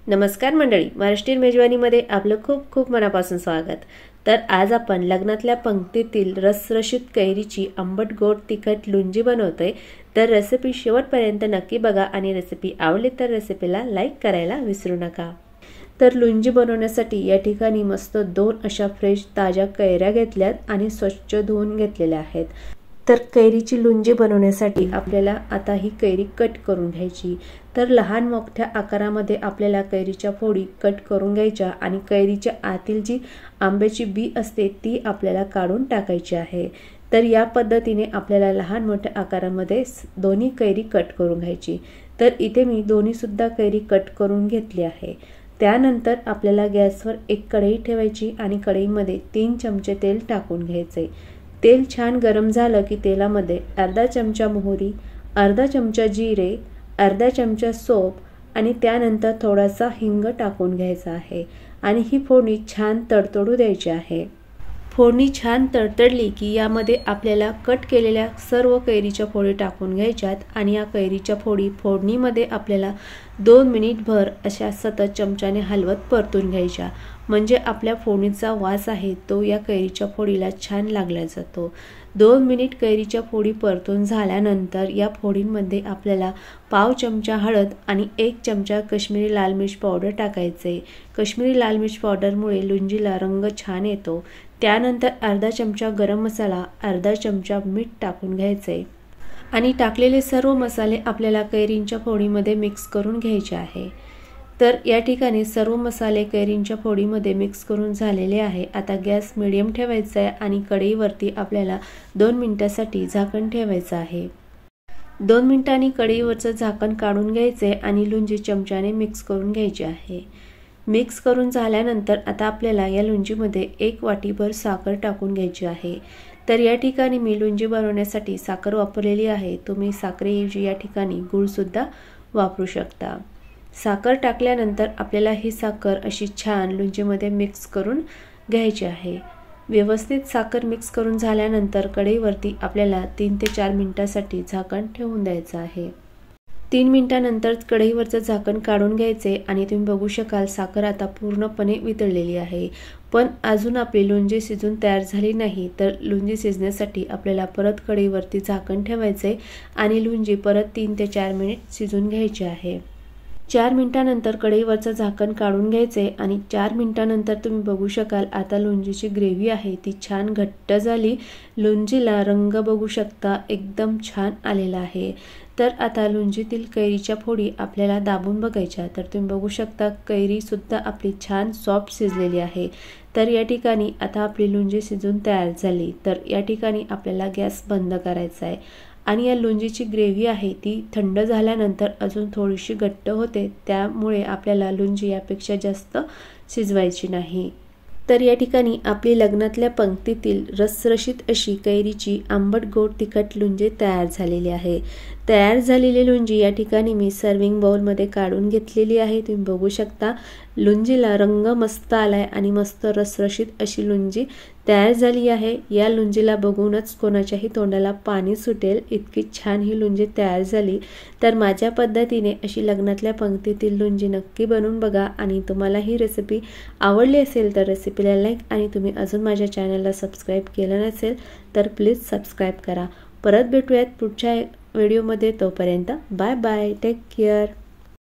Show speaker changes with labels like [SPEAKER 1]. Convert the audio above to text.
[SPEAKER 1] नमस्कार मंडळी, महाराष्ट्रीयन मेजवानीमध्ये आपलं खूप खूप मनापासून स्वागत। तर आज आपण लग्नातल्या पंक्तीतील रसरशीत कैरीची आंबट गोड तिखट लोणची बनवतोय। तर रेसिपी शेवटपर्यंत नक्की बघा आणि रेसिपी आवडली तर रेसिपीला लाईक करायला विसरू नका। तर लोणची बनवण्यासाठी या ठिकाणी मस्त 2 अशा फ्रेश ताज्या कैऱ्या घेतल्यात आणि स्वच्छ धुवून घेतलेल्या आहेत। तर कैरीची लोणची बनवण्यासाठी आपल्याला आता ही कैरी कट करून घ्यायची। तर लहान मोठ्या आकारामध्ये आपल्याला कैरीच्या फोडी कट करून घ्यायच्या आणि कैरीच्या आतील जी आंब्याची बी असते ती आपल्याला काढून टाकायची आहे। तर या पद्धतीने आपल्याला लहान मोठ्या आकारामध्ये दोन्ही कैरी कट करून घ्यायची। तर इथे मी दोन्ही सुद्धा कैरी कट करून घेतली आहे। त्यानंतर आपल्याला गॅसवर एक कढई ठेवायची आणि कढईमध्ये 3 चमचे तेल टाकून घ्यायचे। तेल छान गरम झालं की तेलामध्ये अर्धा चमचा मोहरी, अर्धा चमचा जिरे, अर्धा चमचा सोप आणि त्यानंतर थोडासा हिंग टाकून घ्यायचा आहे आणि ही फोडणी छान तडतडू द्यायची आहे। फोडणी छान तडतडली की यामध्ये आपल्याला कट केलेल्या सर्व कैरीच्या फोडी टाकून घ्यायच्यात आणि या कैरीच्या फोडी फोडणीमध्ये आपल्याला 2 मिनिटभर अशा सतत चमच्याने हलवत परतून घ्यायच्या, म्हणजे आपल्या फोडणीचा वास आहे तो या कैरीच्या फोडीला छान लागला जातो। 2 मिनिट कैरीच्या फोडी परतून झाल्यानंतर या फोडींमध्ये आपल्याला पाव चमचा हळद आणि 1 चमचा काश्मीरी लाल मिर्च पावडर टाकायचे। काश्मीरी लाल मिर्च पावडरमुळे लोणचीला रंग छान येतो। त्यानंतर अर्धा चमचा गरम मसाला, अर्धा चमचा मीठ टाकून घ्यायचे आणि टाकलेले सर्व मसाले आपल्याला कैरींच्या फोडीमध्ये मिक्स करून घ्यायचे आहे। तर या ठिकाणी सर्व मसाले कैरींच्या फोडीमध्ये मिक्स करून झालेले आहे। आता गॅस मीडियम ठेवायचा आहे आणि कढईवरती आपल्याला 2 मिनिटांसाठी झाकण ठेवायचं आहे। 2 मिनिटांनी कढईवरचं झाकण काढून घ्यायचे आणि लोणची चमच्याने मिक्स करून घ्यायची आहे। मिक्स करून झाल्यानंतर आता आपल्याला या लोणचीमध्ये 1 वाटीभर साखर टाकून घ्यायची आहे। तर या ठिकाणी मी लोणची बनवण्यासाठी साखर वापरलेली आहे। तुम्ही साखरेऐवजी या ठिकाणी गूळ सुद्धा वापरू शकता। साखर टाकल्यानंतर आपल्याला ही साखर अशी छान लोणचीमध्ये मिक्स करून घ्यायची आहे। व्यवस्थित साखर मिक्स करून झाल्यानंतर कढईवरती आपल्याला 3 ते 4 मिनिटांसाठी झाकण ठेवून द्यायचं आहे। 3 मिनिटांनंतर कढईवरचं झाकण काढून घ्यायचे आणि तुम्ही बघू शकाल साखर आता पूर्णपणे वितळलेली आहे। पण अजून आपली लोणची शिजून तयार झाली नाही। तर लोणची शिजण्यासाठी आपल्याला परत कढईवरती झाकण ठेवायचे आणि लोणची परत 3 ते 4 मिनिट शिजून घ्यायची आहे। 4 मिनिटांनंतर कढईवरचं झाकण काढून घ्यायचे आणि 4 मिनिटांनंतर तुम्ही बघू शकाल आता लोणचीची ग्रेव्ही आहे ती छान घट्ट झाली। लोणचीला रंग बघू शकता एकदम छान आलेला आहे। तर आता लोणचीतील कैरीच्या फोडी आपल्याला दाबून बघायच्या। तर तुम्ही बघू शकता कैरी सुद्धा आपली छान सॉफ्ट शिजलेली आहे। तर या ठिकाणी आता आपली लोणची शिजून तयार झाली। तर या ठिकाणी आपल्याला गॅस बंद करायचा आहे आणि या लोणचीची ग्रेव्ही आहे ती थंड झाल्यानंतर अजून थोडीशी घट्ट होते, त्यामुळे आपल्याला लोणची यापेक्षा जास्त शिजवायची नाही। तर या ठिकाणी आपली लग्नातल्या पंक्तीतील रसरशीत अशी कैरीची आंबट गोड तिखट लोणची तयार झालेली आहे। तयार झालेली लोणची या ठिकाणी मी सर्विंग बाउलमध्ये काढून घेतलेली आहे। तुम्ही बघू शकता लोणचीला रंग मस्त आलाय आणि मस्त रसरशीत अशी लोणची तयार झाली आहे। या लोणचीला बघूनच कोणाच्याही तोंडाला पाणी सुटेल इतकी छान ही लोणची तयार झाली। तर माझ्या पद्धतीने अशी लग्नातल्या पंक्तीतील लोणची नक्की बनवून बघा आणि तुम्हाला ही रेसिपी आवडली असेल तर रेसिपीला लाईक आणि तुम्ही अजून माझ्या चॅनलला सबस्क्राईब केलं नसेल तर प्लीज सबस्क्राईब करा। परत भेटूयात पुढच्या व्हिडिओमध्ये, तोपर्यंत बाय बाय, टेक केअर।